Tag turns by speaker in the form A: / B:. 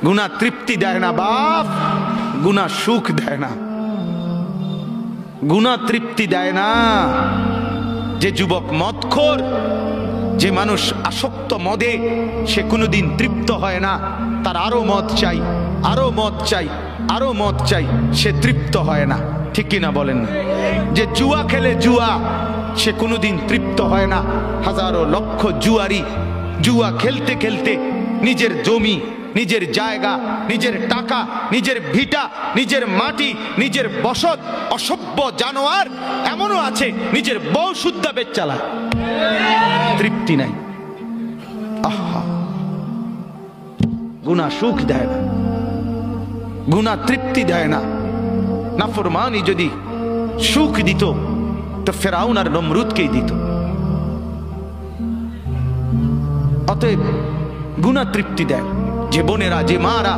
A: গুনাহ তৃপ্তি দেয় না বাপ, গুনাহ সুখ দেয় না, গুনাহ তৃপ্তি দেয় না। যে যুবক মদখোর, যে মানুষ আসক্ত মদে, সে কোনোদিন তৃপ্ত হয় না, তার আরো মদ চাই, আরো মদ চাই, আরো মদ চাই, সে তৃপ্ত হয় না। ঠিক কিনা বলেন? যে জুয়া খেলে, জুয়া, সে কোনোদিন তৃপ্ত হয় না। হাজারো লক্ষ জুয়ারি জুয়া খেলতে খেলতে নিজের জমি, নিজের জায়গা, নিজের টাকা, নিজের ভিটা, নিজের মাটি, নিজের বসত, অসভ্য জানোয়ার এমনও আছে নিজের বউ শুদ্ধা বেচ চালায়, তৃপ্তি নাই। আহা, গুনাহ সুখ দেয় না, গুনাহ তৃপ্তি দেয় না। নাফরমানি যদি সুখ দিত তো ফেরাউন আর নমরুদকেই দিত। অতএব গুনাহ তৃপ্তি দেয়। যে বোনেরা, যে মারা